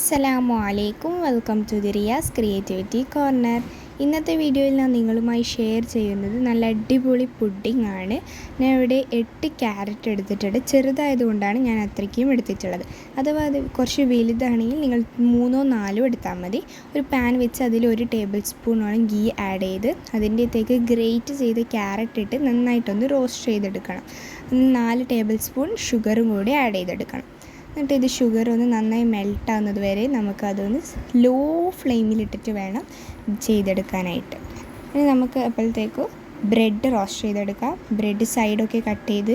അസ്സലാമു അലൈക്കും. Welcome to the Riyas creativity corner. ഇന്നത്തെ വീഡിയോയിൽ ഞാൻ നിങ്ങളുമായി ഷെയർ ചെയ്യുന്നത് നല്ല അടിപൊളി പുഡിംഗ് ആണ്. ഞാൻ ഇവിടെ 8 ക്യാരറ്റ് എടുത്തിട്ടുണ്ട്. ചെറുതായതുകൊണ്ടാണ് ഞാൻ അത്രയ്ക്കും എടുത്തിട്ടുള്ളത്. അഥവാ അത് കുറച്ച് വലുതാണെങ്കിൽ നിങ്ങൾ 3ഓ 4ഓ എടുത്താൽ മതി. ഒരു പാൻ വെച്ച് അതിൽ 1 ടേബിൾ സ്പൂണോളം ഗീ ആഡ് ചെയ്ത് അതിൻ്റെത്തേക്ക് ഗ്രേറ്റ് ചെയ്ത് ക്യാരറ്റ് ഇട്ട് നന്നായിട്ടൊന്ന് റോസ്റ്റ് ചെയ്തെടുക്കണം. 4 ടേബിൾ സ്പൂൺ ഷുഗറും കൂടി ആഡ് ചെയ്തെടുക്കണം. എന്നിട്ട് ഇത് ഷുഗർ ഒന്ന് നന്നായി മെൽട്ടാവുന്നത് വരെ നമുക്കതൊന്ന് ലോ ഫ്ലെയിമിലിട്ടിട്ട് വേണം ചെയ്തെടുക്കാനായിട്ട്. ഇനി നമുക്ക് അപ്പോഴത്തേക്കും ബ്രെഡ് റോസ്റ്റ് ചെയ്തെടുക്കാം. ബ്രെഡ് സൈഡൊക്കെ കട്ട് ചെയ്ത്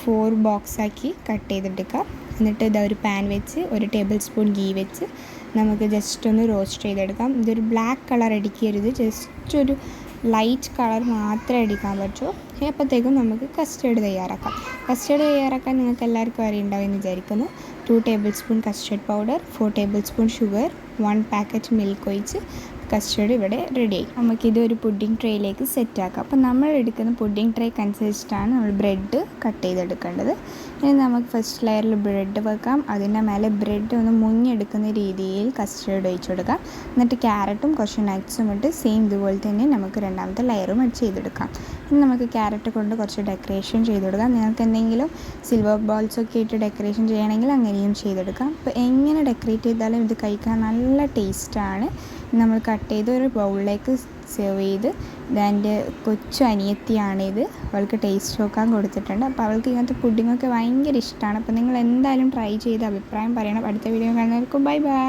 4 ബോക്സാക്കി കട്ട് ചെയ്തെടുക്കാം. എന്നിട്ട് ഇതാ ഒരു പാൻ വെച്ച് 1 ടേബിൾ സ്പൂൺ ഗീ വെച്ച് നമുക്ക് ജസ്റ്റ് ഒന്ന് റോസ്റ്റ് ചെയ്തെടുക്കാം. ഇതൊരു ബ്ലാക്ക് കളർ അടിക്കരുത്, ജസ്റ്റ് ഒരു ലൈറ്റ് കളർ മാത്രമേ അടിക്കാൻ പറ്റൂ. അപ്പോഴത്തേക്കും നമുക്ക് കസ്റ്റേർഡ് തയ്യാറാക്കാം. കസ്റ്റേർഡ് തയ്യാറാക്കാൻ നിങ്ങൾക്ക് എല്ലാവർക്കും അറിയുണ്ടാവും എന്ന് വിചാരിക്കുന്നു. 2 table spoon custard powder, 4 table spoon sugar, 1 packet milk ഒഴിച്ച് കസ്റ്റേർഡ് ഇവിടെ റെഡിയായി. നമുക്കിത് ഒരു പുഡിംഗ് ട്രേയിലേക്ക് സെറ്റാക്കാം. അപ്പോൾ നമ്മൾ എടുക്കുന്ന പുഡിംഗ് ട്രേക്ക് അനുസരിച്ചിട്ടാണ് നമ്മൾ ബ്രെഡ് കട്ട് ചെയ്തെടുക്കേണ്ടത്. ഇനി നമുക്ക് ഫസ്റ്റ് ലെയറിൽ ബ്രെഡ് വെക്കാം. അതിൻ്റെ മേലെ ബ്രെഡ് ഒന്ന് മുങ്ങിയെടുക്കുന്ന രീതിയിൽ കസ്റ്റേർഡ് ഒഴിച്ചു കൊടുക്കാം. എന്നിട്ട് ക്യാരറ്റും കുറച്ച് നട്ട്സും ഇട്ട് സെയിം ഇതുപോലെ തന്നെ നമുക്ക് രണ്ടാമത്തെ ലെയറും ചെയ്തെടുക്കാം. ഇനി നമുക്ക് ക്യാരറ്റ് കൊണ്ട് കുറച്ച് ഡെക്കറേഷൻ ചെയ്ത് കൊടുക്കാം. നിങ്ങൾക്ക് എന്തെങ്കിലും സിൽവർ ബോൾസൊക്കെ ഇട്ട് ഡെക്കറേഷൻ ചെയ്യണമെങ്കിൽ അങ്ങനെയും ചെയ്തെടുക്കാം. അപ്പോൾ എങ്ങനെ ഡെക്കറേറ്റ് ചെയ്താലും ഇത് കഴിക്കാൻ നല്ല ടേസ്റ്റാണ്. നമ്മൾ കട്ട് ചെയ്ത് ഒരു ബൗളിലേക്ക് സെർവ് ചെയ്ത് ഇതെൻ്റെ കൊച്ചു അനിയത്തിയാണിത്. അവൾക്ക് ടേസ്റ്റ് നോക്കാൻ കൊടുത്തിട്ടുണ്ട്. അപ്പോൾ അവൾക്ക് ഇങ്ങനത്തെ പുഡിങ്ങൊക്കെ ഭയങ്കര ഇഷ്ടമാണ്. അപ്പോൾ നിങ്ങൾ എന്തായാലും ട്രൈ ചെയ്ത് അഭിപ്രായം പറയണം. അടുത്ത വീഡിയോ കാണുന്നവർക്കും ബൈ ബൈ.